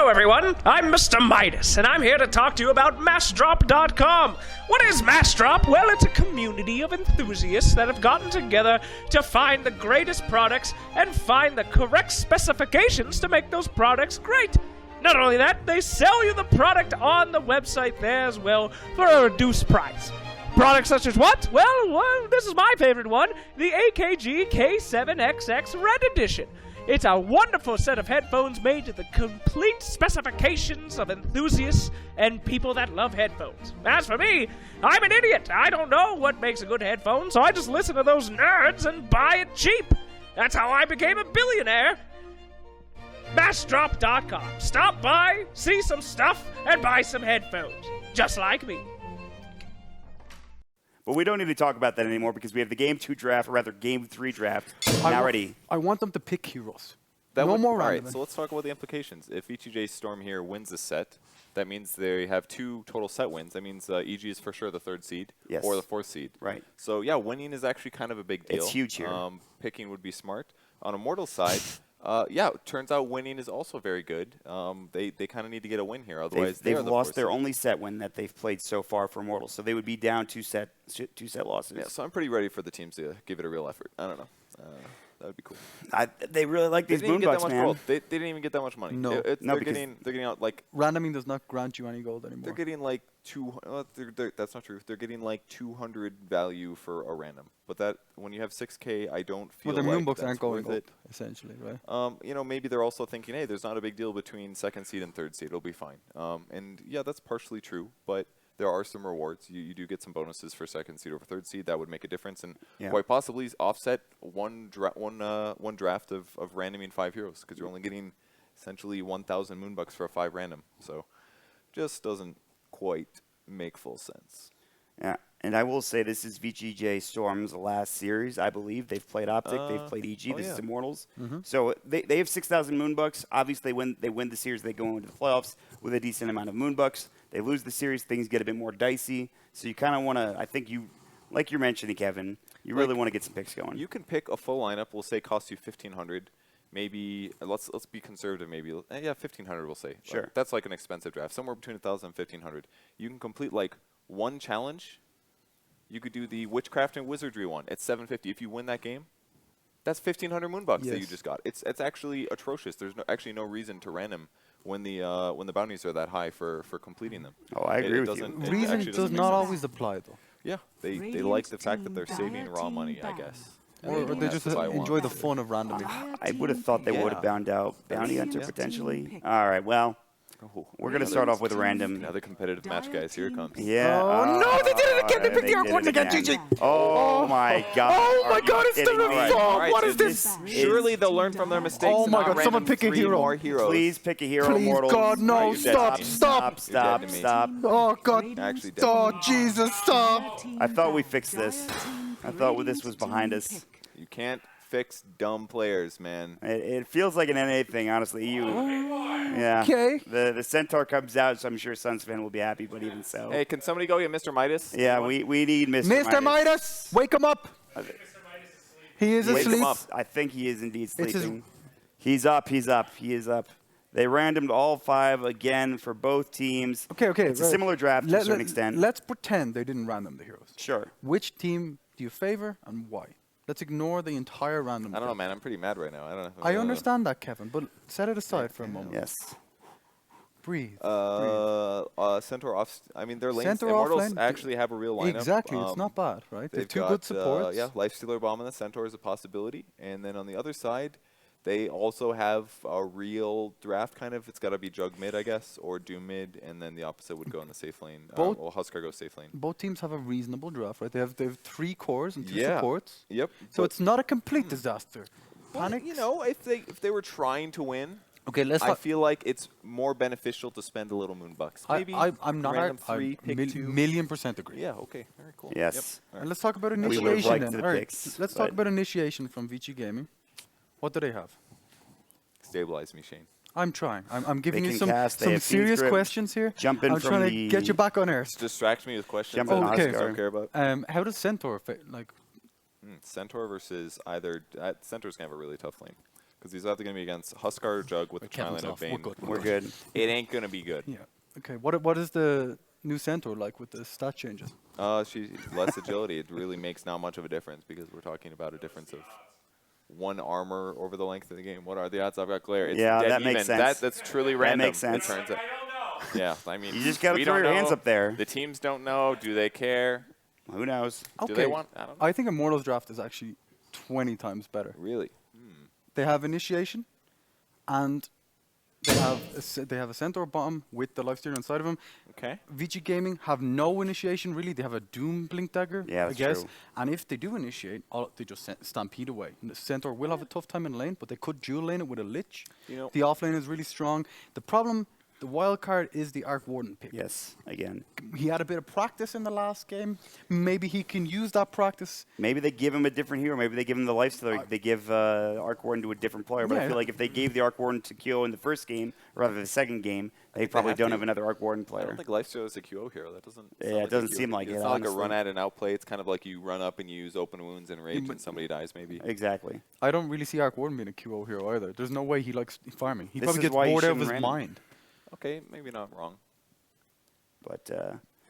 Hello everyone, I'm Mr. Midas, and I'm here to talk to you about massdrop.com. What is Massdrop? Well, it's a community of enthusiasts that have gotten together to find the greatest products and find the correct specifications to make those products great. Not only that, they sell you the product on the website there as well for a reduced price. Products such as what? Well, this is my favorite one, the AKG K7XX Red Edition. It's a wonderful set of headphones made to the complete specifications of enthusiasts and people that love headphones. As for me, I'm an idiot. I don't know what makes a good headphone, so I just listen to those nerds and buy it cheap. That's how I became a billionaire. Massdrop.com. Stop by, see some stuff, and buy some headphones. Just like me. But we don't need to talk about that anymore because we have the Game 2 draft, or rather Game 3 draft, now ready. I want them to pick heroes. That no would, more all random. right, so let's talk about the implications. If VG.J Storm here wins the set, that means they have 2 total set wins. That means EG is for sure the 3rd seed or the 4th seed. Right. So, yeah, winning is actually kind of a big deal. It's huge here. Picking would be smart. On Immortals side, yeah, it turns out winning is also very good. They kind of need to get a win here, otherwise they've the lost 4th their seed. only set win that they've played so far for Immortals, so they would be down two set losses. Yeah, so I'm pretty ready for the teams to give it a real effort. I don't know. That would be cool. They really like these Moonducks, man. They didn't even get that much money. No. They're getting out like Randoming does not grant you any gold anymore. they're getting like that's not true. They're getting like 200 value for a random. But that when you have 6K, I don't feel well, their like moonbooks that's aren't going worth up, essentially, right? You know, maybe they're also thinking, hey, there's not a big deal between 2nd seed and 3rd seed. It'll be fine. And yeah, that's partially true, but there are some rewards. You do get some bonuses for 2nd seed over 3rd seed. That would make a difference, and quite possibly offset one draft of randoming 5 heroes, because you're only getting essentially 1,000 moonbucks for a 5 random. So just doesn't quite make full sense. Yeah, and I will say this is VG.J Storm's last series, I believe. They've played Optic, they've played EG, this is Immortals. So they have 6,000 moonbucks. Obviously, when they win the series, they go into the playoffs with a decent amount of moonbucks. They lose the series, things get a bit more dicey. So you kind of want to, I think you, like you're mentioning, Kevin, you really want to get some picks going. You can pick a full lineup. We'll say costs you 1,500. Maybe let's be conservative. Maybe 1,500. We'll say. Sure. That's like an expensive draft, somewhere between 1,000 and 1,500. You can complete like one challenge. You could do the Witchcraft and Wizardry one at 750. If you win that game, that's 1,500 moonbucks that you just got. It's actually atrocious. There's actually no reason to random when the bounties are that high for completing them. Oh, I agree with you. Reason does not always apply, though. Yeah, they like the fact that they're saving raw money, I guess. Or they just enjoy the fun of randoming. I would have thought they would have bound out Bounty Hunter potentially. All right, well, we're going to start off with a random. Another competitive match, guys. Here it comes. Yeah. Oh, no, they did it again. They picked the Arc one again, GG. Oh, my God. Oh, my God, it's the resolve. What is this? Surely they'll learn from their mistakes. Oh, my God, someone pick a hero. More heroes. Please pick a hero, Please, Immortals. God, no, stop. Oh, God. Actually, Oh, Jesus, stop. I thought we fixed this. I thought this was behind us. You can't fix dumb players, man. It feels like an NA thing, honestly. Yeah. Okay. The Centaur comes out, so I'm sure Suns fan will be happy, but even so. Hey, can somebody go get Mr. Midas? Yeah, we need Mr. Midas. Mr. Midas, wake him up. He is Wake him asleep. up. I think he is indeed sleeping. He's up. He is up. They randomed all 5 again for both teams. Okay. It's a similar draft to a certain extent. Let's pretend they didn't random the heroes. Sure. Which team do you favor and why? Let's ignore the entire random. I don't know, man. I'm pretty mad right now. I don't know. I understand that, Kevin, but set it aside for a moment. Yes. Breathe. Centaur off. I mean, their lanes. Centaur Immortals offlane, actually have a real lineup. Exactly. It's not bad, right? They've 2 got, good supports. Yeah, Lifestealer Bomb and the Centaur is a possibility. And then on the other side, they also have a real draft kind of. It's got to be Jug mid, I guess, or Doom mid, and then the opposite would go in the safe lane. Well, Huskar goes safe lane. Both teams have a reasonable draft, right? They have 3 cores and 2 Yeah. supports. Yep. So it's not a complete disaster. Panic. You know, if they were trying to win, okay, I feel like it's more beneficial to spend a little moonbucks. Maybe I'm not. random I 3, pick 2. million% agree. Yeah. Okay. Very cool. Yes. Yep. And let's talk about We would have initiation liked then. the All right, picks, let's talk about initiation from VG Gaming. What do they have? Stabilize me, Shane. I'm trying. I'm giving They you can cast, they some have serious Fiend's Grip, questions here. jump in I'm from trying the- to get you back on earth. Distract me with questions Jump that in, I Okay. don't care about. How does Centaur like? Centaur versus Centaur's gonna have a really tough lane. Because he's either going to be against Huskar or Jug with the Kevin's Triline of off. Bane. We're good. It ain't going to be good. Yeah. Okay. What is the new centaur like with the stat changes? She's less agility. It really makes not much of a difference because we're talking about a difference of 1 armor over the length of the game. What are the odds? I've got Glare. It's Yeah, dead that even. makes sense. That's truly random. That makes sense. It turns out. Yeah, I mean, You just got to we throw don't your know. hands up there. The teams don't know. Do they care? Who knows? Do they want? I don't know. I think Immortals draft is actually 20 times better. Really? They have initiation, and they have a centaur bottom with the lifestealer inside of them. Okay. VG Gaming have no initiation really. They have a Doom Blink Dagger, Yeah, I that's guess. true. And if they do initiate, they just stampede away. And the centaur will have a tough time in lane, but they could dual lane it with a Lich. You know- The off lane is really strong. The problem, the wild card is the Arc Warden pick. Yes, again. He had a bit of practice in the last game. Maybe he can use that practice. Maybe they give him a different hero. Maybe they give him the lifestealer. They give Arc Warden to a different player. But I Yeah. feel like if they gave the Arc Warden to Kyo in the first game, rather than the second game, they probably have don't to. have another Arc Warden I player. don't think Lifesteal is a QO hero. That doesn't. Yeah, sound it like a doesn't QO seem like It's it, not like a honestly. run at and outplay. It's kind of like you run up and you use open wounds and rage but- and somebody dies maybe. Exactly. I don't really see Arc Warden being a QO hero either. There's no way he likes farming. He This probably is gets why you bored out of shouldn't his random. mind. Okay, maybe not wrong. But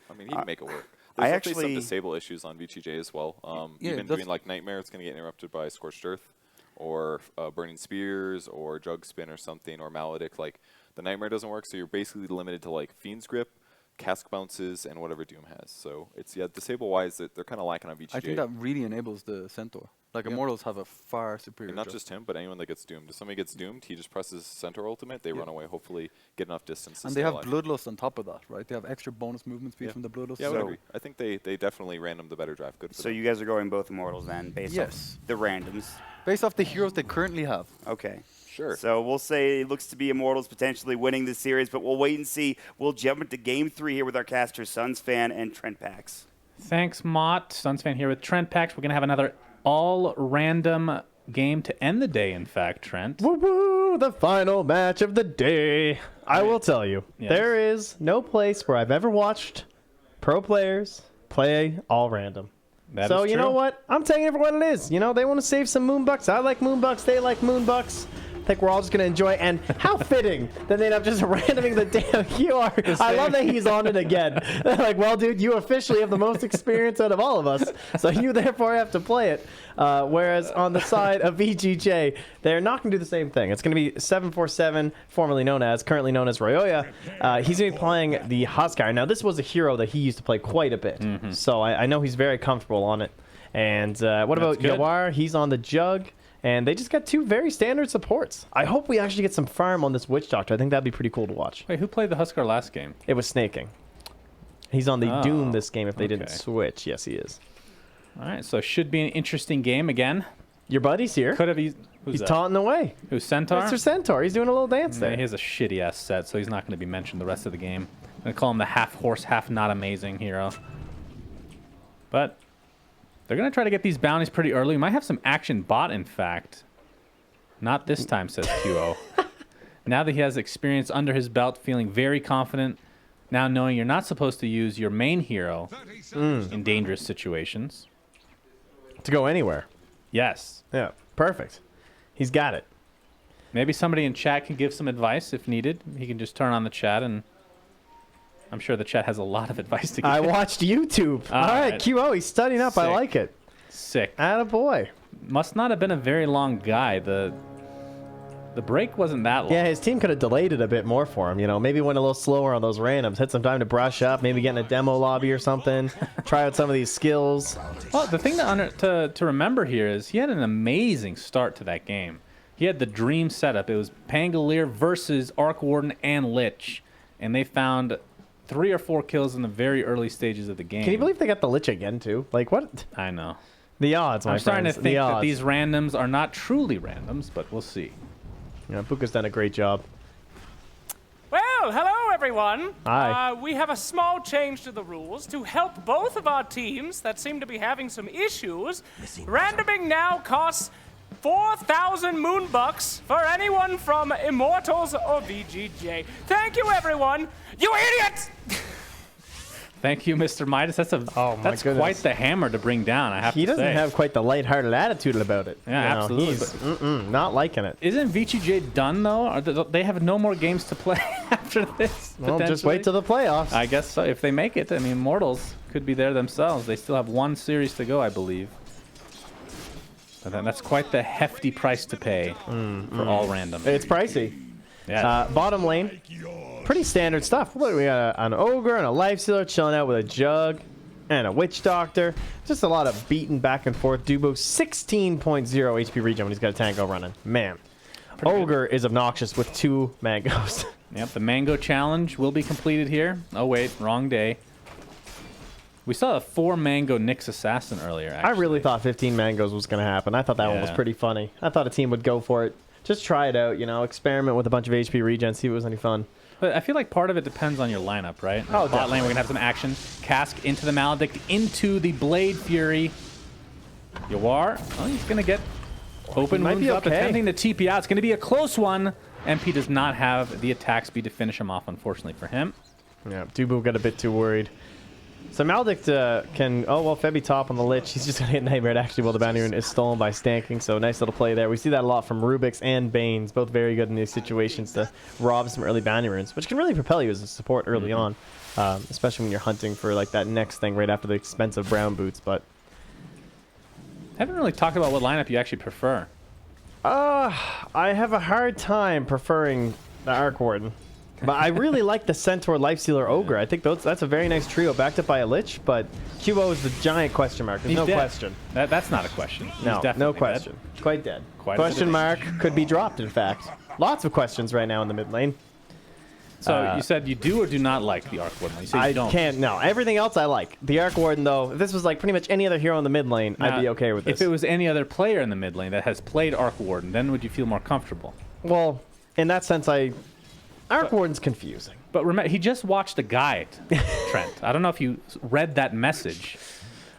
I mean, he can make it work. I There's actually some actually- disable issues on VG.J as well. Yeah, Even that's- doing like Nightmare, it's going to get interrupted by Scorched Earth or Burning Spears or Jug Spin or something or Maledict. Like the Nightmare doesn't work, so you're basically limited to like Fiend's Grip, Cask Bounces, and whatever Doom has. So it's disable wise, they're kind of lacking on VG.J. I think that really enables the centaur. Like Yeah. Immortals have a far superior. And not draft. just him, but anyone that gets doomed. If somebody gets doomed, he just presses Centaur Ultimate, they run away, hopefully get enough distance to And stay they have alive. Bloodlust on top of that, right? They have extra bonus movement speed Yeah. from the Bloodlust. Yeah, I would So- agree. I think they definitely random the better draft. Good for so them. you guys are going both Immortals then, based Yes. off the randoms. Based off the heroes they currently have. Okay. Sure. So we'll say it looks to be Immortals potentially winning this series, but we'll wait and see. We'll jump into Game 3 here with our caster, Suns Fan and Trent Pax. Thanks, Mott. Suns fan here with Trent Pax. We're going to have another all-random game to end the day, in fact, Trent. Woo woo! The final match of the day. I will tell you, Yes. there is no place where I've ever watched pro players play all random. That So is you know true. what? I'm taking it for what it is. You know, they want to save some moonbucks. I like moonbucks. They like moonbucks. I think we're all just going to enjoy it. And how fitting that they end up just randoming the damn QR. I love that he's on it again. They're like, well, dude, you officially have the most experience out of all of us, so you therefore have to play it. Whereas on the side of VG.J, they're not going to do the same thing. It's going to be 747, currently known as Royoya. He's going to be playing the Huskar. Now, this was a hero that he used to play quite a bit, so I know he's very comfortable on it. And what about good. Yawar? He's on the Jug. And they just got 2 very standard supports. I hope we actually get some farm on this Witch Doctor. I think that'd be pretty cool to watch. Wait, who played the Huskar last game? It was snaking. He's on the Oh, Doom this game if they didn't okay. switch. Yes, he is. All right, so should be an interesting game again. Your buddy's here. Could have who's He's that? taunting away. Who's Centaur? Mr. Centaur. He's doing a little dance Yeah, there. he has a shitty ass set, so he's not going to be mentioned the rest of the game. I'm going to call him the half horse, half not amazing hero. But they're going to try to get these bounties pretty early. We might have some action bot, in fact. Not this time, says QO. Now that he has experience under his belt, feeling very confident, now knowing you're not supposed to use your main hero in dangerous situations. To go anywhere. Yes. Yeah, perfect. He's got it. Maybe somebody in chat can give some advice if needed. He can just turn on the chat, and I'm sure the chat has a lot of advice to give. I watched YouTube. All right, QO, he's studying up. I Sick. like it. Sick. Attaboy. Must not have been a very long guy. The break wasn't that long. Yeah, his team could have delayed it a bit more for him. You know, maybe went a little slower on those randoms. Had some time to brush up. Maybe get in a demo lobby or something. Try out some of these skills. Well, the thing to remember here is he had an amazing start to that game. He had the dream setup. It was Pangolier versus Arc Warden and Lich, and they found 3 or 4 kills in the very early stages of the game. Can you believe they got the Lich again, too? Like, what? I know. The odds, my I'm starting to friends. think The that odds. these randoms are not truly randoms, but we'll see. You know, Puka's done a great job. Well, hello everyone. Hi. We have a small change to the rules to help both of our teams that seem to be having some issues. Randoming now costs 4,000 moonbucks for anyone from Immortals or VG.J. Thank you, everyone. You idiots! Thank you, Mr. Midas. That's that's goodness. quite the hammer to bring down, I have to say. He doesn't have quite the lighthearted attitude about it. Yeah, You know, absolutely. He's not liking it. Isn't VG.J done, though? They have no more games to play after this, Well, just wait till the playoffs. I guess so. If they make it, I mean, Immortals could be there themselves. They still have one series to go, I believe. But then that's quite the hefty price to pay for all random. It's pricey. Yeah. Bottom lane, pretty standard stuff. What do we got? An ogre and a life stealer chilling out with a jug and a witch doctor. Just a lot of beating back and forth. Dubo 16.0 HP regen when he's got a tango running. Man, ogre is obnoxious with 2 mangoes. Yep, the mango challenge will be completed here. Oh wait, wrong day. We saw a 4 mango Nyx assassin earlier. Actually. I really thought 15 mangoes was going to happen. I thought that one was pretty funny. I thought a team would go for it. Just try it out, you know, experiment with a bunch of HP regen, see if it was any fun. But I feel like part of it depends on your lineup, right? Oh, Bot lane, we're going to have some action. Cask into the Maledict, into the Blade Fury. Yawar, oh, he's going to get open wounds up, attempting to TP out. It's going to be a close one. MP does not have the attack speed to finish him off, unfortunately for him. Yeah, Dubu got a bit too worried. So Maledict can... Oh, well, Febby top on the Lich. He's just going to hit Nightmare actually while the bounty rune is stolen by stanking. So nice little play there. We see that a lot from Rubik's and Banes. Both very good in these situations to rob some early bounty runes, which can really propel you as a support early on. Especially when you're hunting for like that next thing right after the expensive brown boots. But I haven't really talked about what lineup you actually prefer. I have a hard time preferring the Arc Warden. But I really like the Centaur, Lifestealer, Ogre. I think that's a very nice trio backed up by a Lich, but QO is the giant question mark. There's no question. That's not a question. No question. Dead. Quite dead. Quite question mark could be dropped, in fact. Lots of questions right now in the mid lane. So you said you do or do not like the Arc Warden? You said you don't. Can't. No, everything else I like. The Arc Warden, though, if this was like pretty much any other hero in the mid lane, I'd be okay with this. If it was any other player in the mid lane that has played Arc Warden, then would you feel more comfortable? Well, in that sense, Arc Warden's confusing. But remember, he just watched a guide, Trent. I don't know if you read that message.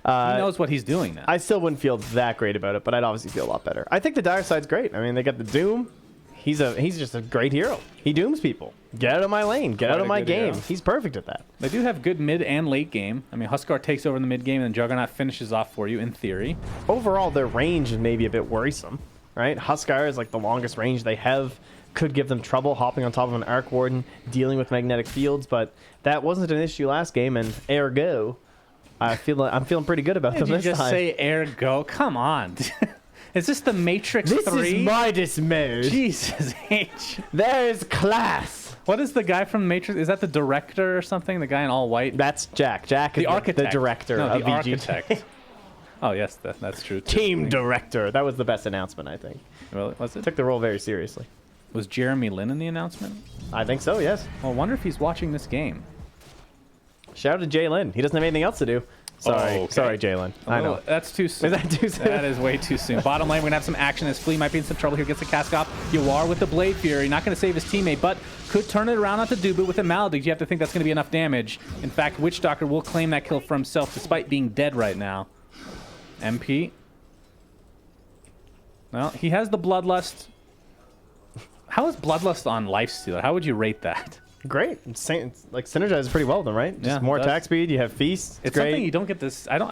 He knows what he's doing now. I still wouldn't feel that great about it, but I'd obviously feel a lot better. I think the Dire Side's great. I mean, they got the Doom. He's just a great hero. He dooms people. Get out of my lane. Get out of my game. He's perfect at that. They do have good mid and late game. I mean, Huskar takes over in the mid game, and Juggernaut finishes off for you, in theory. Overall, their range is maybe a bit worrisome, right? Huskar is like the longest range they have. Could give them trouble hopping on top of an Arc Warden, dealing with magnetic fields, but that wasn't an issue last game, and ergo, I'm feeling pretty good about them this time. Did you just say ergo? Come on. Is this the Matrix 3? This is Midas mode. Jesus H. There's class. What is the guy from Matrix? Is that the director or something? The guy in all white? That's Jack. Jack is the director of the VG.J. architect. Oh, yes, that's true, too. Team director. That was the best announcement, I think. Really? Was it? Took the role very seriously. Was Jeremy Lin in the announcement? I think so, yes. Well, I wonder if he's watching this game. Shout out to Jay Lin. He doesn't have anything else to do. Sorry, okay. Sorry, Jalen. I know. That's too soon. Is that too soon? That is way too soon. Bottom lane, we're going to have some action as Flea might be in some trouble here. Gets the cask off. Yawar with the Blade Fury. Not going to save his teammate, but could turn it around onto Dubu with a Maledict. You have to think that's going to be enough damage. In fact, Witch Doctor will claim that kill for himself despite being dead right now. MP. Well, he has the Bloodlust. How is Bloodlust on Lifestealer? How would you rate that? Great. It's like synergizes pretty well with them, right? Just more attack speed. You have Feast. It's great. Something you don't get this. I don't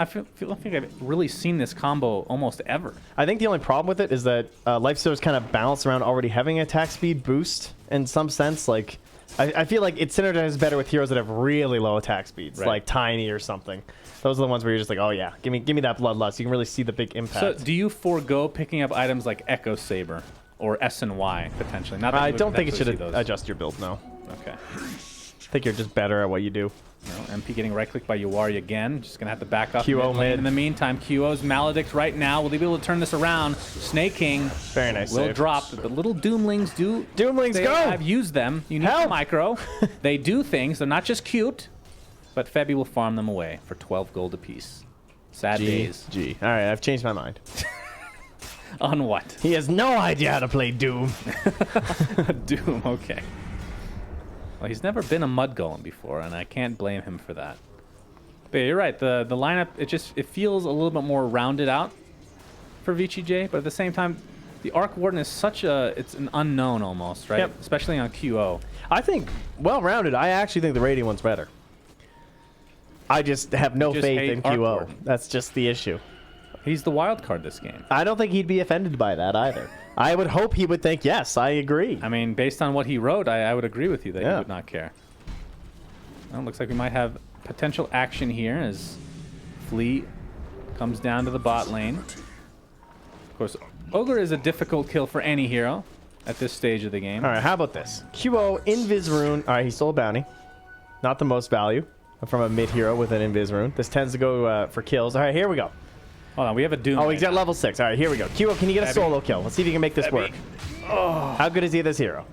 think I've really seen this combo almost ever. I think the only problem with it is that Lifestealer's kind of balanced around already having an attack speed boost in some sense. Like, I feel like it synergizes better with heroes that have really low attack speeds, like Tiny or something. Those are the ones where you're just like, oh yeah, give me that Bloodlust. You can really see the big impact. So, do you forego picking up items like Echo Saber or S&Y potentially? Not that I don't think it should adjust your build. No. Okay. I think you're just better at what you do. No, MP getting right-clicked by Yawari again. Just going to have to back up. QO mid. In the meantime, QO's Maledict right now. Will they be able to turn this around? Snake King very nice will save. Drop. The little Doomlings do. Doomlings go! I've used them. You need a micro. They do things. They're not just cute, but Febby will farm them away for 12 gold apiece. Sad days. G. All right, I've changed my mind. On what? He has no idea how to play Doom. Doom, okay. Well, he's never been a mud golem before, and I can't blame him for that. But yeah, you're right. The lineup, it feels a little bit more rounded out for VG.J, but at the same time, the Arc Warden is it's an unknown almost, right? Yep. Especially on QO. I think well-rounded. I actually think the Radiant one's better. I just have no just faith hate in QO. Arc Warden. That's just the issue. He's the wild card this game. I don't think he'd be offended by that either. I would hope he would think, yes, I agree. I mean, based on what he wrote, I would agree with you that he would not care. Well, looks like we might have potential action here as Flea comes down to the bot lane. Of course, Ogre is a difficult kill for any hero at this stage of the game. All right, how about this? QO, Invis Rune. All right, he stole a bounty. Not the most value from a mid hero with an Invis Rune. This tends to go for kills. All right, here we go. Hold on, we have a Doom. Oh, he's at level 6. All right, here we go. QO, can you get a solo kill? Let's see if you can make this work. Oh. How good is he, this hero?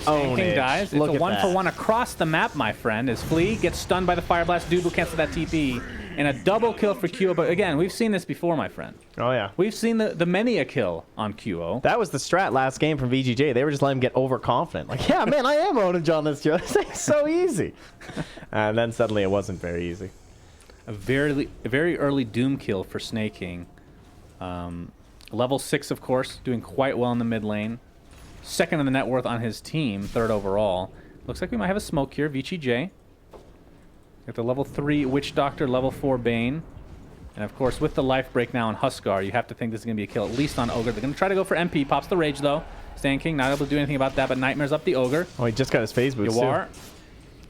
King dies. It's a 1-for-1 across the map, my friend, as Flea gets stunned by the Fire Blast. Dude will cancel that TP. And a double kill for QO. But again, we've seen this before, my friend. Oh, yeah. We've seen the many a kill on QO. That was the strat last game from VG.J. They were just letting him get overconfident. Like, yeah, man, I am owning John this year. It's so easy. And then suddenly it wasn't very easy. A very early Doom kill for Snake King. Level 6, of course, doing quite well in the mid lane. Second in the net worth on his team, third overall. Looks like we might have a smoke here, VG.J. Got the level 3 Witch Doctor, level 4 Bane. And of course, with the life break now on Huskar, you have to think this is going to be a kill, at least on Ogre. They're going to try to go for MP. Pops the Rage, though. Sand King not able to do anything about that, but Nightmare's up the Ogre. Oh, he just got his phase boost, Yawar.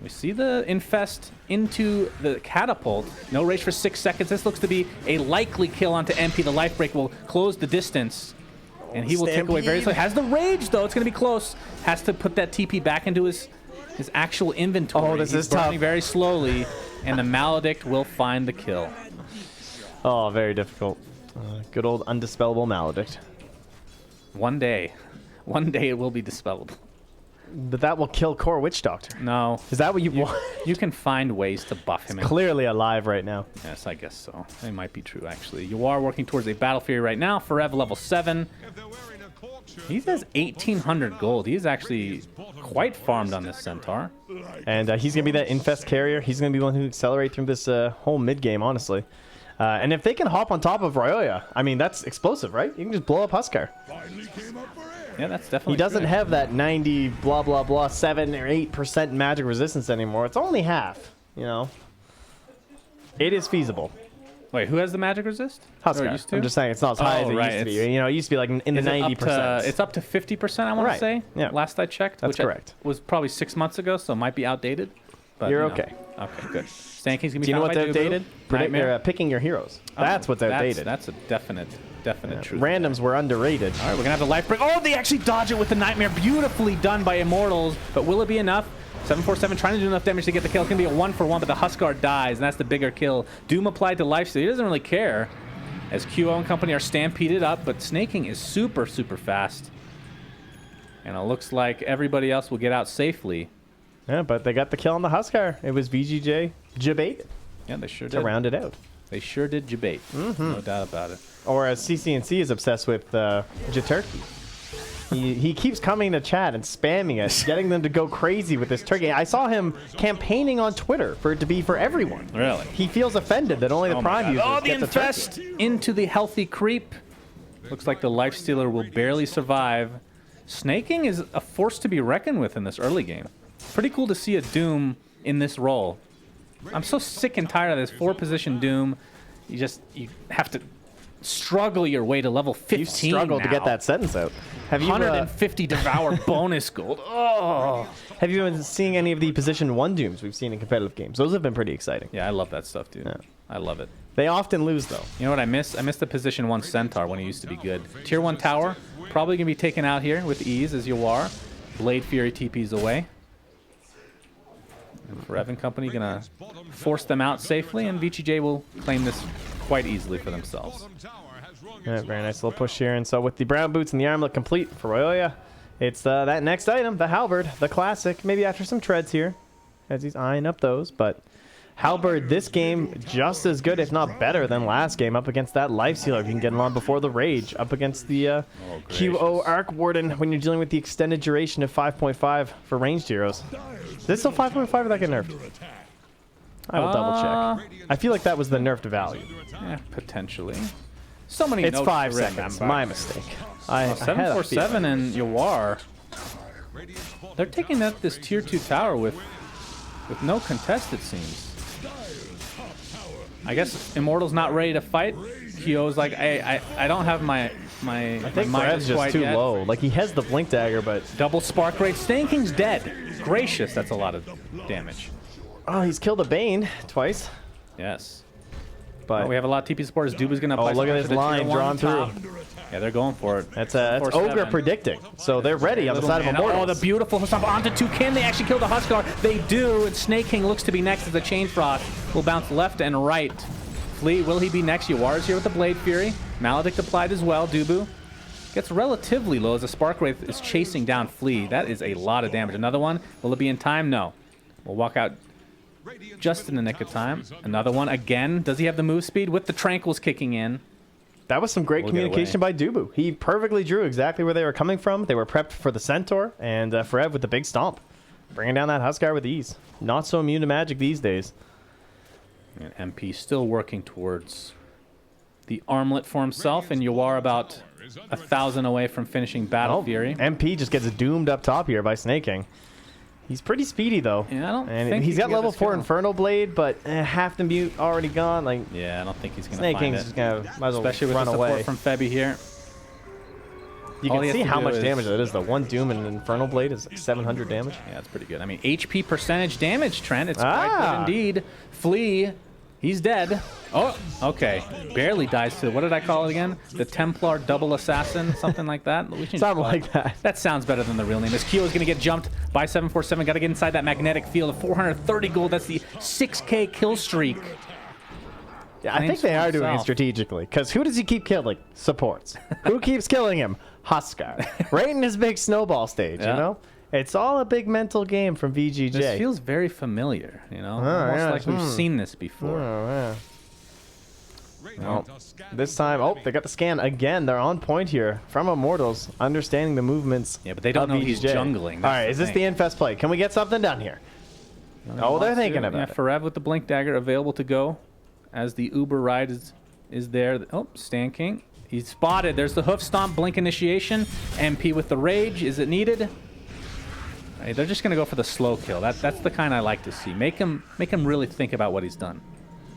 We see the Infest into the Catapult. No Rage for 6 seconds. This looks to be a likely kill onto MP. The life break will close the distance. And he will take away very slowly. Has the Rage, though. It's going to be close. Has to put that TP back into his actual inventory. Oh, this is tough. Burning very slowly. And the Maledict will find the kill. Oh, very difficult. Good old undispellable Maledict. One day it will be dispellable. But that will kill Core Witch Doctor. No. Is that what you want? You can find ways to buff him. Clearly alive right now. Yes, I guess so. It might be true, actually. You are working towards a Battle Fury right now. Forever level 7. He has 1,800 gold. He is actually quite farmed on this Centaur. And he's going to be that Infest carrier. He's going to be one who accelerate through this whole mid game, honestly. And if they can hop on top of Royoya, I mean, that's explosive, right? You can just blow up Huskar. Yeah, that's definitely He doesn't true. have that 90 blah, blah, blah, 7 or 8% magic resistance anymore. It's only half, you know. It is feasible. Wait, who has the magic resist? Huskar. I'm just saying it's not as high as it used to be. You know, it used to be like in the 90%. It's up to 50%, I want to say. Yeah. Last I checked. That's correct. Was probably 6 months ago, so it might be outdated. But, You're you know. okay. Okay, good. Stanking's going to be Do you know what's outdated? Nightmare. Picking your heroes. That's what's outdated. That's a definite truth. Randoms were underrated. All right, we're going to have the life break. Oh, they actually dodge it with the Nightmare. Beautifully done by Immortals. But will it be enough? 747 trying to do enough damage to get the kill. It's going to be a 1-for-1, but the Huskar dies, and that's the bigger kill. Doom applied to lifesteal. He doesn't really care as QO and company are stampeded up, but Snake King is super, super fast. And it looks like everybody else will get out safely. Yeah, but they got the kill on the Huskar. It was VG.J jabaited. Yeah, they sure did. To round it out. They sure did jabate. No doubt about it. Or as CCNC is obsessed with, Jaturkey. He keeps coming to chat and spamming us, getting them to go crazy with this turkey. I saw him campaigning on Twitter for it to be for everyone. Really? He feels offended that only the Prime users the get the Infest turkey. into the healthy creep. Looks like the Lifestealer will barely survive. Snaking is a force to be reckoned with in this early game. Pretty cool to see a Doom in this role. I'm so sick and tired of this 4-position Doom. You have to struggle your way to level 15. You struggled to get that sentence out. Have you 150 Devour bonus gold. Oh. Have you been seeing any of the position 1 Dooms we've seen in competitive games? Those have been pretty exciting. Yeah, I love that stuff, dude. Yeah. I love it. They often lose, though. You know what I miss? I miss the position 1 Centaur when he used to be good. Tier 1 Tower, probably going to be taken out here with ease as you are. Blade Fury TPs away. And Forever Company going to force them out safely, and VG.J will claim this quite easily for themselves. Yeah, very nice little push here. And so with the brown boots and the armlet complete for Royoya, it's that next item, the halberd, the classic. Maybe after some treads here, as he's eyeing up those. But halberd, this game, just as good, if not better, than last game up against that Lifestealer. You can get him on before the Rage, up against the QO Arc Warden when you're dealing with the extended duration of 5.5 for ranged heroes. Is this still 5.5 or that get nerfed? I will double check. I feel like that was the nerfed value. Yeah, potentially. So many It's notes 5 to seconds. remember. My mistake. I had a 747 feeling. and Yawar. They're taking out this tier 2 tower with with no contest, it seems. I guess Immortal's not ready to fight. Kyo's like, I don't have my I think Midas Fred's just quite too yet. low. Like, he has the Blink Dagger, but... Double spark rate. Staying King's dead. Gracious, that's a lot of damage. Oh, he's killed a Bane twice. Yes. But we have a lot of TP supporters. Duba's going to apply look at some this pressure to line tier 1 drawn top. through. Yeah, they're going for it. That's Ogre 4-7. predicting. So they're ready on the side of Man, Immortals. oh, the beautiful Hussam onto 2. Can they actually kill the Huskar? They do, and Snake King looks to be next as the Chain Frost will bounce left and right. Flea, will he be next? Yawar's here with the Blade Fury. Maledict applied as well. Dubu gets relatively low as the Spark Wraith is chasing down Flea. That is a lot of damage. Another one. Will it be in time? No. We'll walk out just in the nick of time. Another one again. Does he have the move speed with the Tranquils kicking in? That was some great We'll get communication by Dubu. He perfectly drew exactly where they were coming from. They were prepped for the Centaur, and Frev with the big stomp. Bringing down that Huskar with ease. Not so immune to magic these days. And MP still working towards the armlet for himself, and Yawar about 1,000 away from finishing Battle Fury. MP just gets doomed up top here by Snake King. He's pretty speedy though. Yeah, I don't and think he's he got can get level this 4 kill. Infernal Blade, but half the mute already gone. Like, Yeah, I don't think he's going to Snake find King's it. just gonna might as well Especially with run the support away. from Febby here. You all can he has see to how do much is- damage that is though. One Doom and an Infernal Blade is like 700 damage. Yeah, that's pretty good. I mean, HP percentage damage, Trent. It's quite Ah. good indeed. Flea, he's dead. Oh, okay. Barely dies to, what did I call it again? The Templar Double Assassin, something like that? We should Something call it- like that. That sounds better than the real name. As Kyo is going to get jumped by 747. Got to get inside that magnetic field of 430 gold. That's the 6K kill streak. Yeah, I think they are doing it himself. strategically. Because who does he keep killing? Supports. Who keeps killing him? Huskar. Right in his big snowball stage, Yeah. you know? It's all a big mental game from VG.J. This feels very familiar, you know? Almost yeah, like we've seen this before. Oh, yeah. Well, this time, they got the scan again. They're on point here from Immortals, understanding the movements. Yeah, but they don't of know he's VG.J. jungling. All That's right, the is this thing. the Infest play? Can we get something done here? Oh, they're thinking about it. Forev with the Blink Dagger available to go as the Uber ride is there. Oh, Stan King. He's spotted. There's the Hoof Stomp, Blink Initiation. MP with the Rage. Is it needed? Hey, they're just going to go for the slow kill. That's the kind I like to see. Make him really think about what he's done.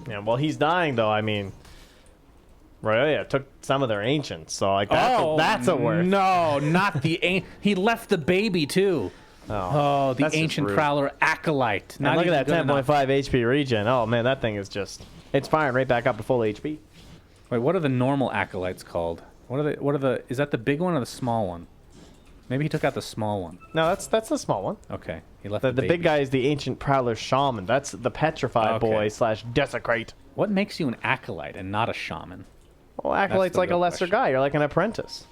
Yeah, well, he's dying, though. I mean, Royoya took some of their ancients, so like that's a word. No, not the he left the baby too. Oh, the that's just Ancient rude. Prowler Acolyte. And Not look even at that good enough. 10.5 HP regen. Oh, man, that thing is just... It's firing right back up to full HP. Wait, what are the normal Acolytes called? What are the? Is that the big one or the small one? Maybe he took out the small one. No, that's the small one. Okay, he left The the big baby. guy is the Ancient Prowler Shaman. That's the Petrified Okay. Boy / Desecrate. What makes you an Acolyte and not a Shaman? Well, Acolyte's the like a real lesser question. guy. You're like an apprentice.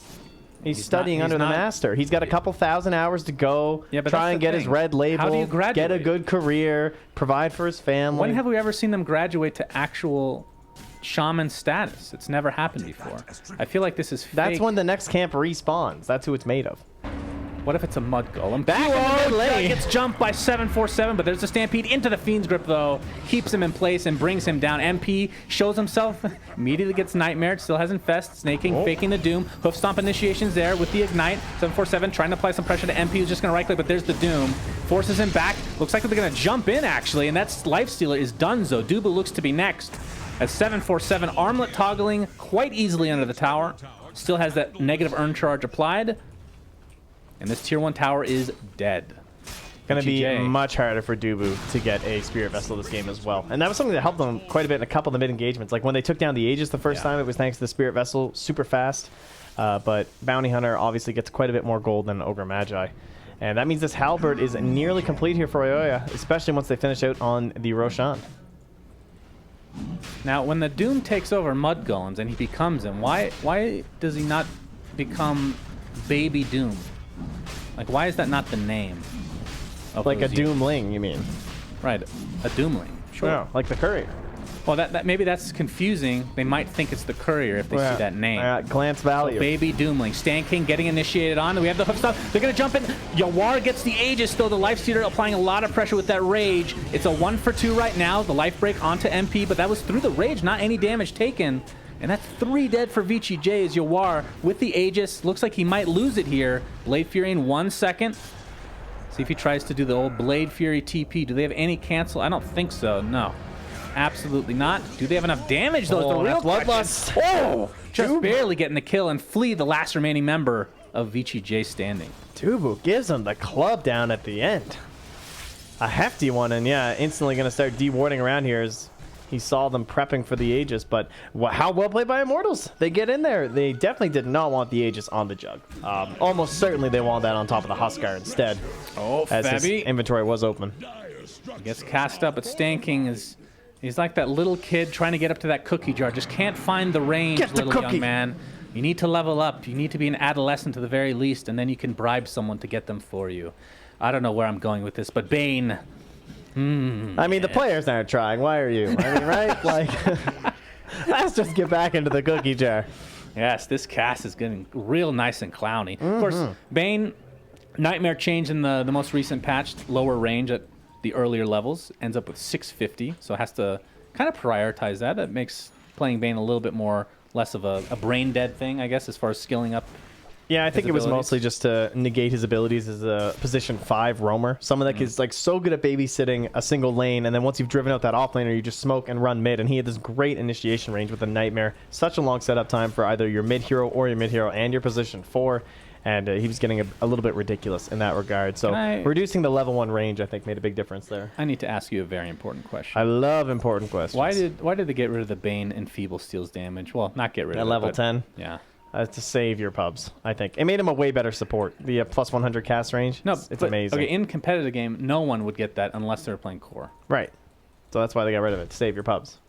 He's studying not- under he's the not- master. He's got a couple thousand hours to go, Yeah, but try that's and the get his thing. red label, How do you get a graduate? good career, provide for his family. When have we ever seen them graduate to actual Shaman status? It's never happened before. I feel like this is fake. That's when the next camp respawns. That's who it's made of. What if it's a mud golem? Back in the mid lane. Gets jumped by 747, but there's a stampede into the Fiend's Grip, though. Keeps him in place and brings him down. MP shows himself, immediately gets Nightmare, still has Infest. Snaking, faking the Doom. Hoof Stomp initiation's there with the Ignite. 747 trying to apply some pressure to MP, who's just going to right-click, but there's the Doom. Forces him back. Looks like they're going to jump in, actually, and that's Lifestealer is donezo. Duba looks to be next. As 747 armlet toggling quite easily under the tower. Still has that negative earn charge applied. And this tier 1 tower is dead. Going to be VG.J. much harder for Dubu to get a Spirit Vessel this game as well. And that was something that helped them quite a bit in a couple of the mid-engagements. Like when they took down the Aegis the first time, it was thanks to the Spirit Vessel, super fast. But Bounty Hunter obviously gets quite a bit more gold than Ogre Magi. And that means this Halberd is nearly complete here for Oyoya, especially once they finish out on the Roshan. Now, when the Doom takes over Mud Golems and he becomes him, why does he not become Baby Doom? Like, why is that not the name? Of Like a those units? Doomling, you mean? Right, a Doomling. Sure. No, like the Courier. Well, that maybe that's confusing. They might think it's the Courier if they see that name. Glance value. Baby Doomling. Stan King getting initiated on. We have the hook stop. They're going to jump in. Yawar gets the Aegis, though. The Lifestealer applying a lot of pressure with that Rage. It's a 1 for 2 right now. The life break onto MP, but that was through the Rage, not any damage taken. And that's 3 dead for VG.J as Yawar with the Aegis. Looks like he might lose it here. Blade Fury in 1 second. Is See if he tries to do the old Blade Fury TP. Do they have any cancel? I don't think so. No. Absolutely not. Do they have enough damage, though? Oh, The real bloodlust. Oh! Just barely getting the kill and flee the last remaining member of VG.J standing. Dubu gives him the club down at the end. A hefty one, and yeah, instantly going to start dewarding around here as he saw them prepping for the Aegis. But how well played by Immortals. They get in there. They definitely did not want the Aegis on the Jug. Almost certainly they want that on top of the Huskar instead. Oh, as his Fabby inventory was open. gets cast up, but Stanking is... He's like that little kid trying to get up to that cookie jar. Just can't find the range, little young man. You need to level up. You need to be an adolescent to the very least, and then you can bribe someone to get them for you. I don't know where I'm going with this, but Bane... I mean, the players aren't trying. Why are you? I mean, right? Like, let's just get back into the cookie jar. Yes, this cast is getting real nice and clowny. Of course, Bane, Nightmare change in the most recent patch, lower range at the earlier levels, ends up with 650, so has to kind of prioritize that. That makes playing Bane a little bit more, less of a brain dead thing, I guess, as far as skilling up. Yeah, I think it was mostly just to negate his abilities as a position 5 roamer. Someone that is like so good at babysitting a single lane, and then once you've driven out that offlaner, you just smoke and run mid. And he had this great initiation range with a Nightmare. Such a long setup time for either your mid hero or your mid hero and your position 4. And he was getting a little bit ridiculous in that regard. So reducing the level 1 range, I think, made a big difference there. I need to ask you a very important question. I love important questions. Why did they get rid of the Bane and Feeble Steel's damage? Well, not get rid of it. At level 10? Yeah. To save your pubs, I think. It made him a way better support. The plus 100 cast range, no, it's amazing. Okay, in competitive game, no one would get that unless they were playing core. Right. So that's why they got rid of it, to save your pubs.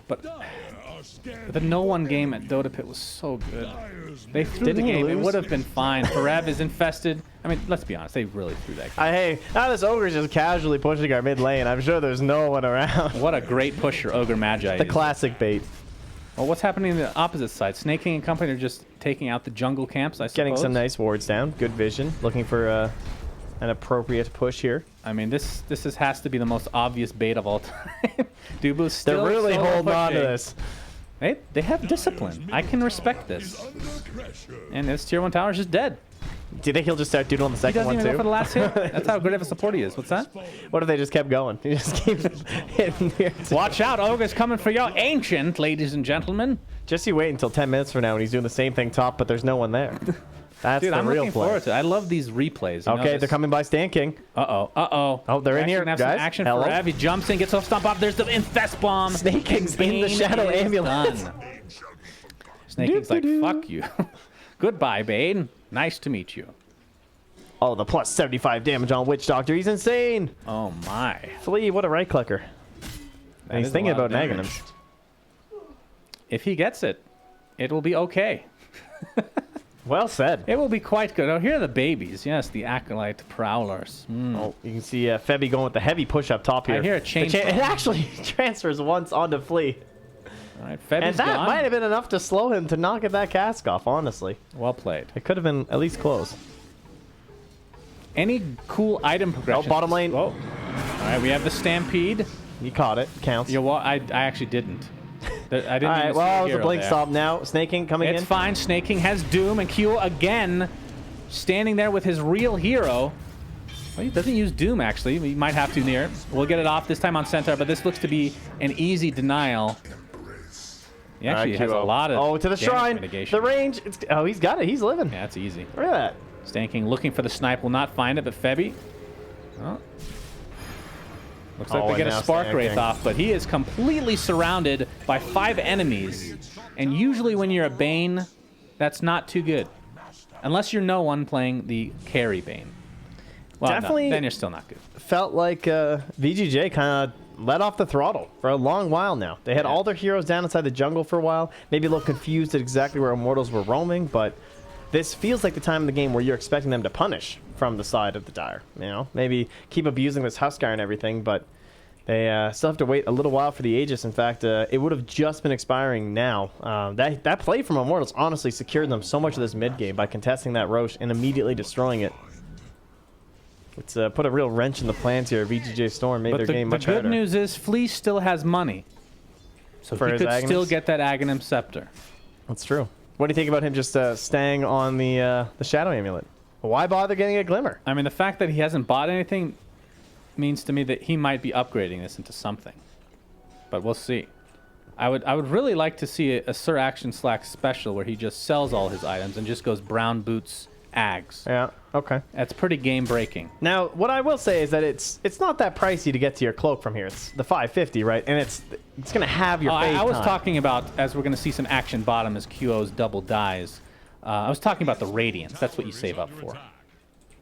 But the no one game at Dota Pit was so good. They threw the game. It would have been fine. Parav is infested. I mean, let's be honest. They really threw that game. Hey, now this Ogre's just casually pushing our mid lane. I'm sure there's no one around. What a great pusher Ogre Magi is. The classic bait. Well, what's happening on the opposite side? Snake King and company are just taking out the jungle camps, I suppose. Getting some nice wards down. Good vision. Looking for an appropriate push here. I mean, this has to be the most obvious bait of all time. Dubu's still They're really holding on to this. They have discipline. I can respect this. And this tier 1 tower is just dead. Do you think he'll just start doing on the second one too? He doesn't even go for the last hit. That's how good of a support he is. What's that? What if they just kept going? He just keeps hitting here. Watch out, Ogre's coming for your ancient, ladies and gentlemen. Just you wait until 10 minutes from now when he's doing the same thing top, but there's no one there. That's Dude, the I'm real looking play. forward to it. I love these replays. Okay, they're coming by Stanking. Oh, they're in here, have guys. Some action Hello. for Ev. He jumps in, gets off stomp off. There's the infest bomb. Snake King's in the shadow ambulance. Snake King's like, fuck you. Goodbye, Bane. Nice to meet you. Oh, the plus 75 damage on Witch Doctor. He's insane. Oh, my. Flea, what a right clicker. And he's thinking about nagging him. If he gets it, it will be okay. Well said. It will be quite good. Oh, here are the babies. Yes, the Acolyte Prowlers. Oh, you can see Febby going with the heavy push up top here. I hear a chain. It actually transfers once onto Flea. All right, and that might have been enough to slow him to not get that cask off, honestly. Well played. It could have been at least close. Any cool item progression? Oh, bottom lane. Whoa. All right, we have the Stampede. You caught it. Counts. You know what? I actually didn't. I didn't. All right, well, it was a blink stop now. Snake King coming in. It's fine. Snake King has Doom, and Q again standing there with his real hero. Well, he doesn't use Doom, actually. He might have to near it. We'll get it off this time on Centaur, but this looks to be an easy denial. He actually has a lot of to the shrine. Mitigation. The range. Oh, he's got it. He's living. Yeah, it's easy. Look at that. Stanking looking for the snipe. Will not find it, but Febby. Oh. Looks like they get a Spark Wraith off, but he is completely surrounded by 5 enemies. And usually when you're a Bane, that's not too good. Unless you're no one playing the carry Bane. Well, definitely no, then you're still not good. Felt like VG.J kind of let off the throttle for a long while now. They had all their heroes down inside the jungle for a while. Maybe a little confused at exactly where Immortals were roaming, but this feels like the time in the game where you're expecting them to punish from the side of the Dire. You know, maybe keep abusing this Huskar and everything, but they still have to wait a little while for the Aegis. In fact, it would have just been expiring now. That play from Immortals honestly secured them so much of this mid game by contesting that Roche and immediately destroying it. It's put a real wrench in the plans here. VG.J Storm made their game much harder. The good news is Flea still has money, so he could still get that Aghanim Scepter. That's true. What do you think about him just staying on the Shadow Amulet? Why bother getting a Glimmer? I mean, the fact that he hasn't bought anything means to me that he might be upgrading this into something. But we'll see. I would really like to see a Sir Action Slack special where he just sells all his items and just goes brown boots, Ags. Yeah, okay. That's pretty game breaking. Now, what I will say is that it's not that pricey to get to your cloak from here. It's the 550, right? And it's going to have your fade I was time. talking about, as we're going to see some action bottom as QO's double dies. I was talking about the Radiance. That's what you save up for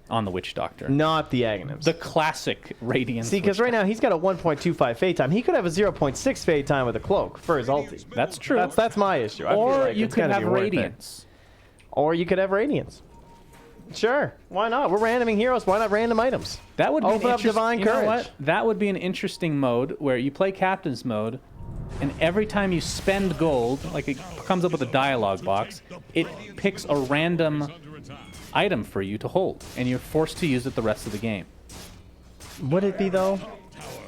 on the Witch Doctor. Not the Aghanims. The classic Radiance. See, because right now he's got a 1.25 fade time. He could have a 0.6 fade time with a cloak for his ulti. That's true. That's my issue. I feel Or like you it's could gonna have be worth it. Radiance. Or you could have Radiance. Sure, why not? We're randoming heroes. Why not random items? That would be Open up Divine you know Courage. what? That would be an interesting mode where you play Captain's mode, and every time you spend gold, like it comes up with a dialogue box, it picks a random item for you to hold, and you're forced to use it the rest of the game. Would it be though?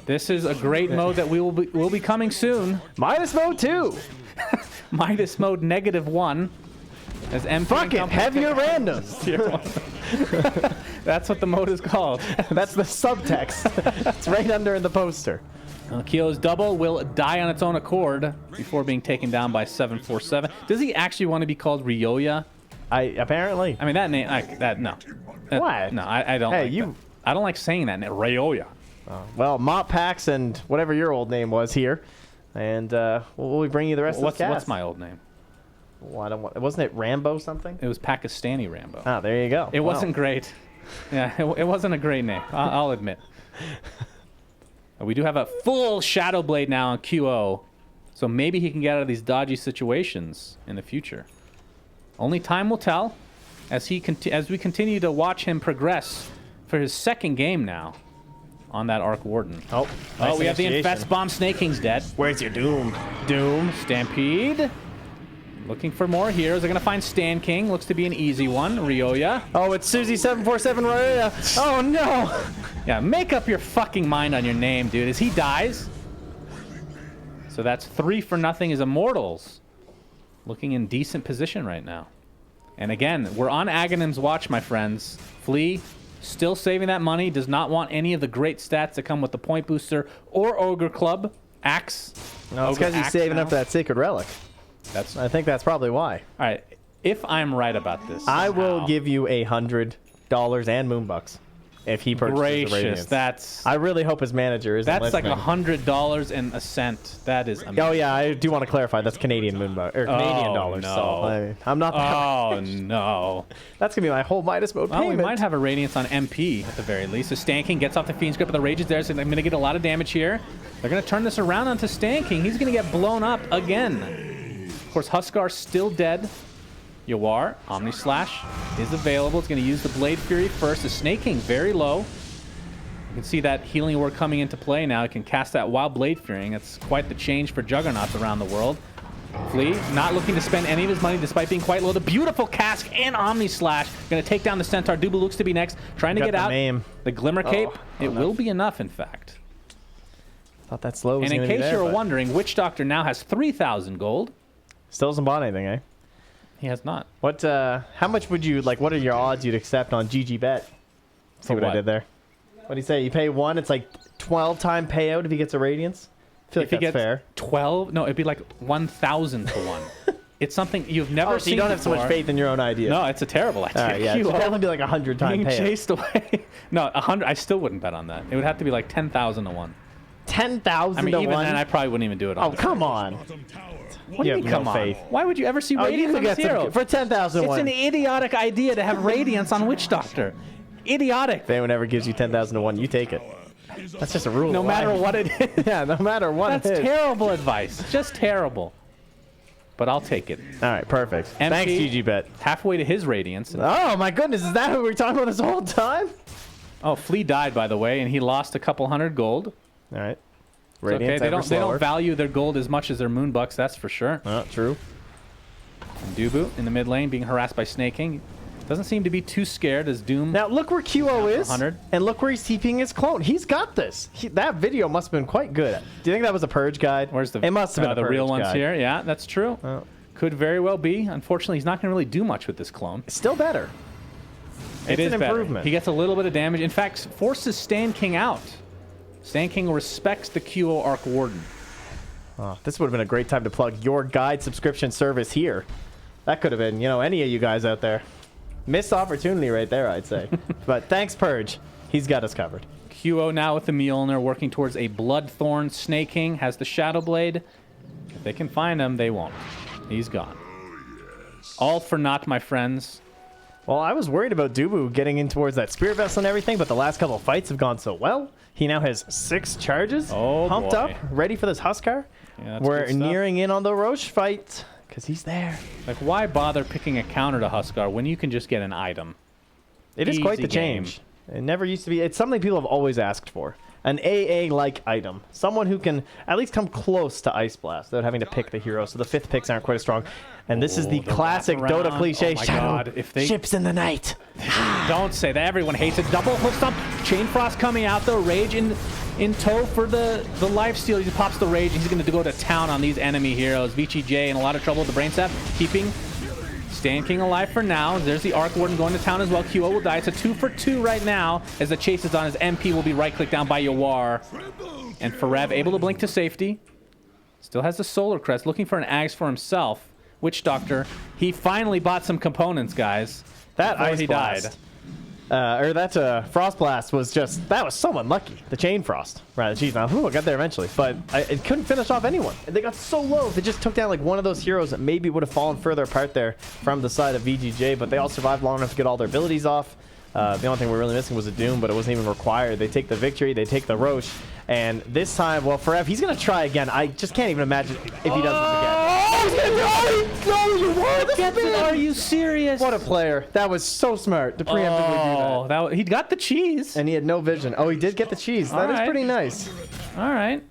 This is a great mode that will be coming soon. Midas mode 2. Midas mode -1. As MP Fuck it, heavier randoms. That's what the mode is called. That's the subtext. It's right under in the poster. Keo's double will die on its own accord before being taken down by 747. Does he actually want to be called Ryoya? Apparently. I mean, that name, no. What? No, I don't Hey, like you- that. I don't like saying that name, Ryoya. Well, Mop Pax and whatever your old name was here, and we'll bring you the rest of the cast. What's my old name? Well, wasn't it Rambo something? It was Pakistani Rambo. Ah, there you go. It Wow. wasn't great. Yeah, it wasn't a great name. I'll admit. We do have a full Shadow Blade now on QO, so maybe he can get out of these dodgy situations in the future. Only time will tell, as we continue to watch him progress for his second game now on that Arc Warden. Oh, We have the Infest Bomb. Snake King's dead. Where's your Doom? Doom, Stampede. Looking for more heroes. They're going to find Stan King. Looks to be an easy one. Ryoya. Oh, it's Susie747 Ryoya. Oh, no. Yeah, make up your fucking mind on your name, dude. As he dies. So that's 3 for nothing as Immortals. Looking in decent position right now. And again, we're on Aghanim's watch, my friends. Flea, still saving that money. Does not want any of the great stats that come with the Point Booster or Ogre Club. Axe. No, it's because he's saving up for that Sacred Relic. I think that's probably why. All right, if I'm right about this, I will give you $100 and Moonbucks if he purchases the Radiance. That's. I really hope his manager isn't That's like listening. $100 and a cent. That is amazing. Oh yeah, I do want to clarify. That's Canadian Moonbucks or Canadian dollars. No. So I'm not. Oh no. That's gonna be my whole Midas mode Well, payment. we might have a Radiance on MP at the very least. So Stanking gets off the Fiend's Grip, but the Rage is there, so they're going to get a lot of damage here. They're going to turn this around onto Stanking. He's going to get blown up again. Of course, Huskar still dead. Yawar, Omni Slash is available. It's going to use the Blade Fury first. The Snake King very low. You can see that healing ward coming into play now. It can cast that while Blade Furying. That's quite the change for Juggernauts around the world. Flea, not looking to spend any of his money despite being quite low. The beautiful Cask and Omni Slash. Going to take down the Centaur. Dubu looks to be next. Trying to get out. The Glimmer Cape. It will be enough, in fact. Thought that slow was And in gonna be case there, you were but wondering, Witch Doctor now has 3,000 gold. still hasn't bought anything, eh? He has not. What? How much would you like? What are your odds you'd accept on GG Bet? See what I what? did there? What do you say? You pay 1, it's like 12-time payout if he gets a Radiance. I feel like If he that's gets fair. 12, no, it'd be like 1,000 to 1. It's something you've never Oh, seen so you don't have so much before. faith in your own idea. No, it's a terrible idea. All right, yeah, it You should are definitely be like 100-time being payout. chased away. No, 100. I still wouldn't bet on that. It would have to be like 10,000 to 1. 10,000 I mean, to even 1. then, I probably wouldn't even do it. Oh, come on. What do you have mean, no come on? faith. Why would you ever see Oh, you Radiance could on get this hero? some for 10,000 It's one. an idiotic idea to have Radiance on Witch Doctor. Idiotic. If anyone ever gives you 10,000 to 1, you take it. That's just a rule. No of matter life. what it is. Yeah, no matter what That's it is. terrible advice. Just terrible. But I'll take it. All right, perfect. MP, Thanks, GG Bet. Halfway to his Radiance. Oh my goodness, is that who we were talking about this whole time? Oh, Flea died, by the way, and he lost a couple hundred gold. All right. It's okay, Radiance they ever don't slower. value their gold as much as their Moonbucks, that's for sure. True. And Dubu in the mid lane being harassed by Snaking. Doesn't seem to be too scared as Doom. Now look where QO is, 100. and look where he's TPing his clone. He's got this. That video must have been quite good. Do you think that was a purge guide? Where's the? It must have been a the purge real ones guide. here. Yeah, that's true. Oh. Could very well be. Unfortunately, he's not going to really do much with this clone. Still better. It is an better. improvement. He gets a little bit of damage. In fact, forces Stan King out. Stan King respects the QO Arc Warden. Oh, this would have been a great time to plug your guide subscription service here. That could have been, you know, any of you guys out there. Missed opportunity right there, I'd say. But thanks, Purge. He's got us covered. QO now with the Mjolnir working towards a Bloodthorn. Snake King has the Shadow Blade. If they can find him, they won't. He's gone. All for naught, my friends. Well, I was worried about Dubu getting in towards that Spirit Vessel and everything, but the last couple of fights have gone so well. He now has 6 charges, pumped up, ready for this Huskar. Yeah, We're nearing in on the Roche fight, because he's there. Like, why bother picking a counter to Huskar when you can just get an item? It is quite the game. change. It never used to be. It's something people have always asked for. An AA-like item. Someone who can at least come close to Ice Blast without having to pick the hero, so the 5th picks aren't quite as strong. And this is the classic Dota cliche. Oh my God. If they... Ships in the night. Don't say that. Everyone hates it. Double hook stomp. Chain Frost coming out, though. Rage in tow for the lifesteal. He pops the Rage. He's going to go to town on these enemy heroes. VG.J in a lot of trouble with the Brain Sap. Keeping Stan King alive for now. There's the Arc Warden going to town as well. QO will die. It's a 2 for 2 right now as the chase is on. His MP will be right-clicked down by Yawar. And Farev able to blink to safety. Still has the Solar Crest. Looking for an Axe for himself. Witch Doctor. He finally bought some components, guys. That Ice Blast. That Frost Blast was just, that was so unlucky. The Chain Frost. Right, geez, now, I got there eventually. But it couldn't finish off anyone. And they got so low, they just took down like one of those heroes that maybe would have fallen further apart there from the side of VG.J, but they all survived long enough to get all their abilities off. The only thing we're really missing was a Doom, but it wasn't even required. They take the victory, they take the Roche, and this time, well, Farev, he's going to try again. I just can't even imagine if he does this again. No, you won! Are you serious? What a player. That was so smart to preemptively do that. He got the cheese. And he had no vision. Oh, he did get the cheese. That is pretty nice. All right.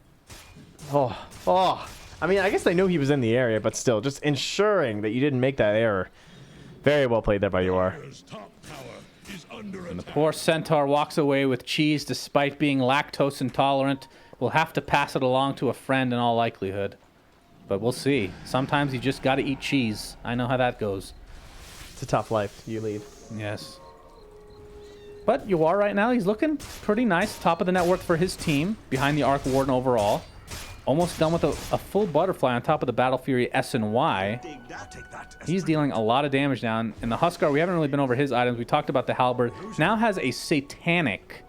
Oh. I mean, I guess they knew he was in the area, but still, just ensuring that you didn't make that error. Very well played there by Yawar. And the poor Centaur walks away with cheese despite being lactose intolerant. We'll have to pass it along to a friend in all likelihood. But we'll see. Sometimes you just got to eat cheese. I know how that goes. It's a tough life you lead. Yes. But Yawar right now, he's looking pretty nice. Top of the net worth for his team. Behind the Arc Warden overall. Almost done with a full Butterfly on top of the Battle Fury S&Y. He's dealing a lot of damage now. And the Huskar, we haven't really been over his items. We talked about the Halberd. Now has a Satanic.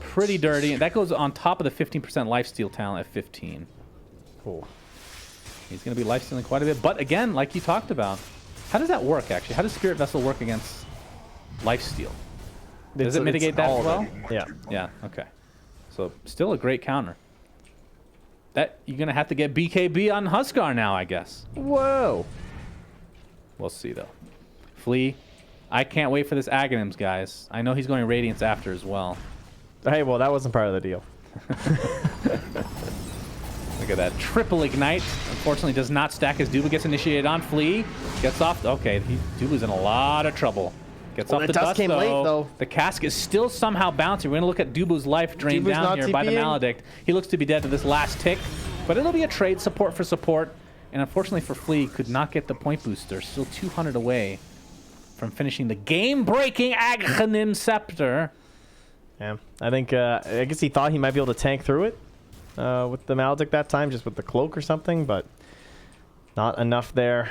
Pretty dirty. And that goes on top of the 15% lifesteal talent at 15. Cool. He's going to be lifestealing quite a bit. But again, like you talked about, how does that work, actually? How does Spirit Vessel work against lifesteal? Does it mitigate that as well? Yeah. Yeah, okay. So still a great counter. That you're going to have to get BKB on Huskar now, I guess. Whoa. We'll see, though. Flea, I can't wait for this Aghanims, guys. I know he's going Radiance after as well. Hey, well, that wasn't part of the deal. Look at that. Triple Ignite. Unfortunately, does not stack as Duba gets initiated on. Flea gets off. Okay, Duba's in a lot of trouble. Gets off the dust, came late, though. The cask is still somehow bouncing. We're going to look at Dubu's life drained down here by the Maledict. He looks to be dead to this last tick. But it'll be a trade, support for support. And unfortunately for Flea, could not get the point booster. Still 200 away from finishing the game-breaking Aghanim Scepter. Yeah, I think, I guess he thought he might be able to tank through it with the Maledict that time, just with the cloak or something, but not enough there.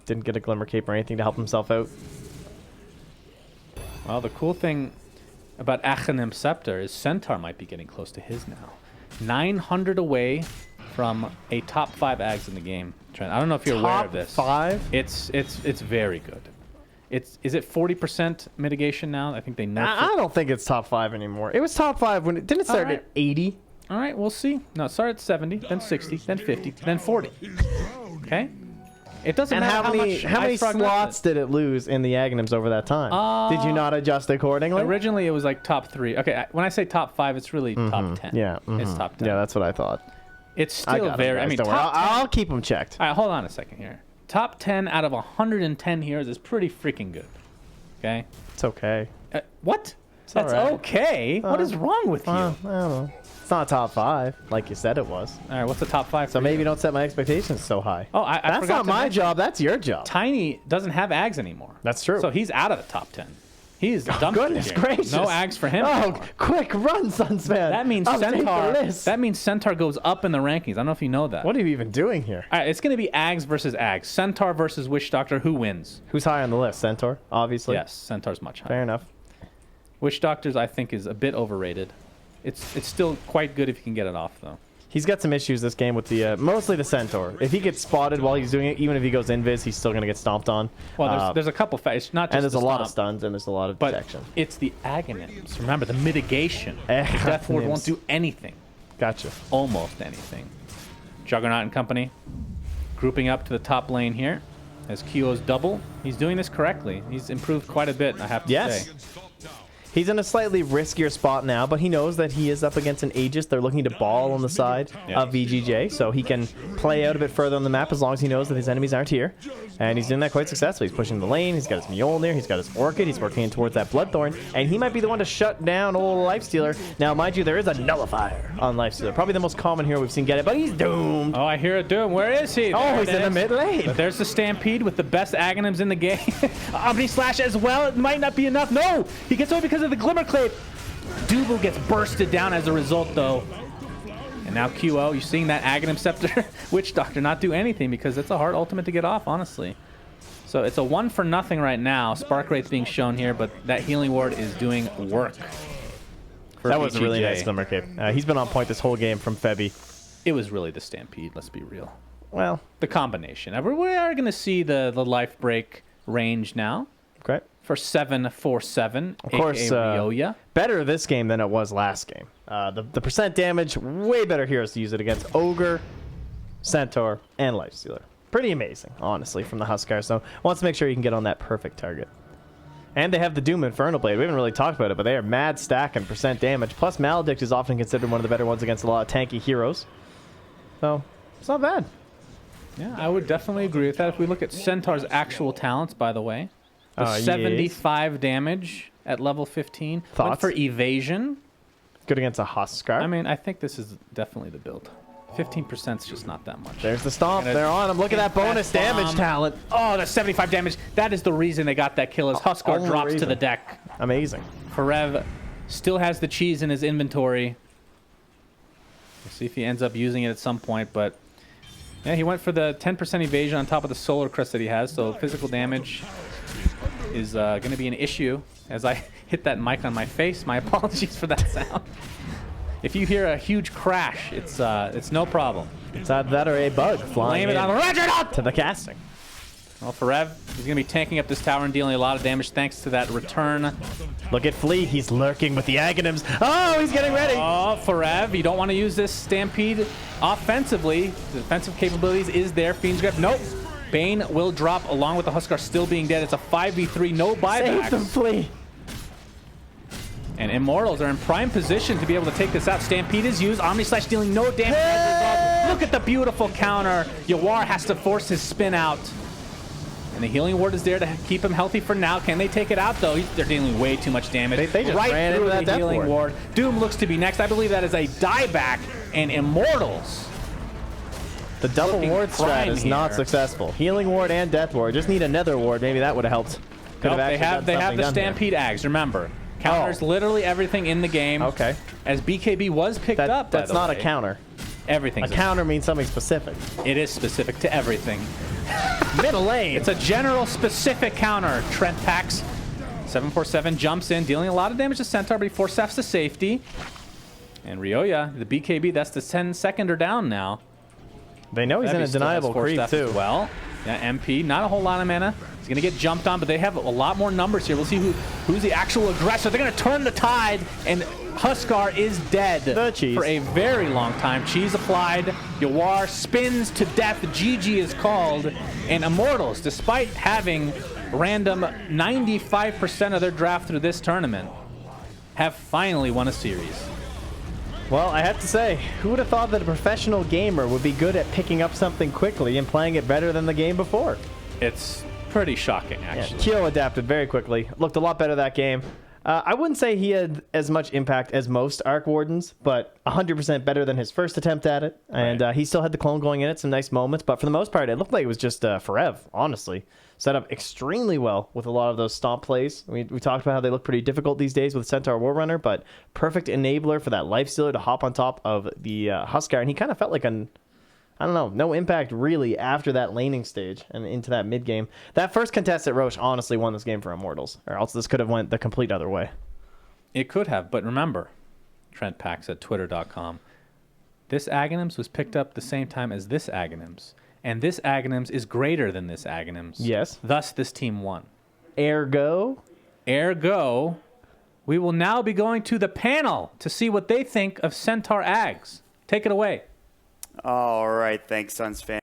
Didn't get a Glimmer Cape or anything to help himself out. Well, the cool thing about Aghanim Scepter is Centaur might be getting close to his now. 900 away from a top 5 Ags in the game. Trent, I don't know if you're aware of this. Top 5? It's very good. Is it 40% mitigation now? I think they nerfed I don't think it's top 5 anymore. It was top 5 when it didn't start at 80. All right, we'll see. No, it started at 70, then 60, then 50, then 40. Okay? It doesn't matter how many slots did it lose in the Aghanims over that time? Did you not adjust accordingly? Originally, it was like top 3. Okay, when I say top 5, it's really top 10. Yeah. It's top 10. Yeah, that's what I thought. It's still very... I mean, I'll keep them checked. All right, hold on a second here. Top 10 out of 110 heroes is pretty freaking good. Okay? It's okay. What? That's right. Okay? What is wrong with you? I don't know. It's not top 5, like you said it was. All right, what's the top 5? So maybe don't set my expectations so high. Oh, I that's not my job. That's your job. Tiny doesn't have Ags anymore. That's true. So he's out of the top 10. He's dumped. Goodness gracious. No Ags for him. Oh, anymore. quick run, Sunsman. That means That means Centaur goes up in the rankings. I don't know if you know that. What are you even doing here? All right, it's going to be Ags versus Ags. Centaur versus Witch Doctor. Who wins? Who's high on the list? Centaur, obviously. Yes, Centaur's much higher. Fair enough. Witch Doctor's, I think, is a bit overrated. It's still quite good if you can get it off, though. He's got some issues this game with the mostly the Centaur. If he gets spotted while he's doing it, even if he goes invis, he's still going to get stomped on. Well, there's a couple it's not just and there's the a lot of stomp, stuns and there's a lot of but detection. it's the Aghanims. Remember, the mitigation. The Death Ward won't do anything. Gotcha. Almost anything. Juggernaut and company grouping up to the top lane here as Kyo's double. He's doing this correctly. He's improved quite a bit, I have to say. He's in a slightly riskier spot now, but he knows that he is up against an Aegis. They're looking to ball on the side of VG.J, so he can play out a bit further on the map as long as he knows that his enemies aren't here. And he's doing that quite successfully. He's pushing the lane, he's got his Mjolnir, he's got his Orchid, he's working in towards that Bloodthorn, and he might be the one to shut down old Lifestealer. Now, mind you, there is a Nullifier on Lifestealer. Probably the most common hero we've seen get it, but he's doomed. Oh, I hear it doom. Where is he? Oh, he's in the mid lane. But there's the Stampede with the best Aghanims in the game. Omni Slash as well. It might not be enough. No! He gets away because of the Glimmer Clave. Dougal gets bursted down as a result, though. And now QO, you're seeing that Aghanim Scepter Witch Doctor not do anything because it's a hard ultimate to get off, honestly. So it's a 1-for-0 right now. Spark Rate's being shown here, but that Healing Ward is doing work. That was a really nice Glimmer Cape. He's been on point this whole game from Febby. It was really the Stampede, let's be real. Well, the combination. We are going to see the life break range now. Okay. For 7-4-7, of course, Ryoya. Better this game than it was last game. The percent damage, way better heroes to use it against Ogre, Centaur, and Lifestealer. Pretty amazing, honestly, from the Huskar. So wants to make sure you can get on that perfect target. And they have the Doom Infernal Blade. We haven't really talked about it, but they are mad stack and percent damage. Plus, Maledict is often considered one of the better ones against a lot of tanky heroes. So, it's not bad. Yeah, I would definitely agree with that. If we look at Centaur's actual talents, by the way. The 75 damage at level 15. Thoughts? Went for evasion. Good against a Huskar. I mean, I think this is definitely the build. 15% is just not that much. There's the stomp. They're on him. Look at that bonus damage talent. Oh, the 75 damage. That is the reason they got that kill as Huskar drops to the deck. Amazing. Karev still has the cheese in his inventory. We'll see if he ends up using it at some point, but yeah, he went for the 10% evasion on top of the solar crest that he has, so physical damage is going to be an issue. As I hit that mic on my face, my apologies for that sound. If you hear a huge crash, it's no problem. It's either that or a bug flying Blame it on Roger to the casting. Well, Farev, he's going to be tanking up this tower and dealing a lot of damage thanks to that return. Look at Fleet. He's lurking with the Aghanims. Oh, he's getting ready. Oh, Farev, you don't want to use this Stampede offensively. The defensive capabilities is there. Fiend's Grip. Nope. Bane will drop along with the Huskar still being dead. It's a 5v3, no buybacks. Save them, Flea. And Immortals are in prime position to be able to take this out. Stampede is used. Omni Slash dealing no damage as a result. Look at the beautiful counter. Yawar has to force his spin out. And the Healing Ward is there to keep him healthy for now. Can they take it out, though? They're dealing way too much damage. They just ran through into that Healing Ward. Doom looks to be next. I believe that is a dieback. And Immortals. The double ward strat is not successful. Healing Ward and Death Ward. Just need another ward. Maybe that would have helped. Nope, they have the Stampede Ags. Remember, counters literally everything in the game. Okay. As BKB was picked up. That's not a counter. Everything. A counter means something specific. It is specific to everything. Middle lane. It's a general specific counter. Trent Pax, 747 jumps in, dealing a lot of damage to Centaur, but he force safs to safety. And Ryoya, the BKB, that's the 10-seconder down now. They know he's in a deniable creep too. Well, yeah, MP, not a whole lot of mana. He's going to get jumped on, but they have a lot more numbers here. We'll see who's the actual aggressor. They're going to turn the tide, and Huskar is dead for a very long time. Cheese applied. Yawar spins to death. GG is called. And Immortals, despite having random 95% of their draft through this tournament, have finally won a series. Well, I have to say, who would have thought that a professional gamer would be good at picking up something quickly and playing it better than the game before? It's pretty shocking, actually. Yeah, Kyo adapted very quickly. Looked a lot better that game. I wouldn't say he had as much impact as most Arc Wardens, but 100% better than his first attempt at it. And he still had the clone going in at some nice moments, but for the most part, it looked like it was just Forev, honestly. Set up extremely well with a lot of those stomp plays. We talked about how they look pretty difficult these days with Centaur Warrunner, but perfect enabler for that Lifestealer to hop on top of the Huskar. And he kind of felt like I don't know, no impact really after that laning stage and into that mid game. That first contest at Roche honestly won this game for Immortals, or else this could have went the complete other way. It could have, but remember, Trent Pax at twitter.com, this Aghanims was picked up the same time as this Aghanims, and this Aghanims is greater than this Aghanims. Yes. Thus, this team won. Ergo, we will now be going to the panel to see what they think of Centaur Ags. Take it away. All right, thanks, Suns fan.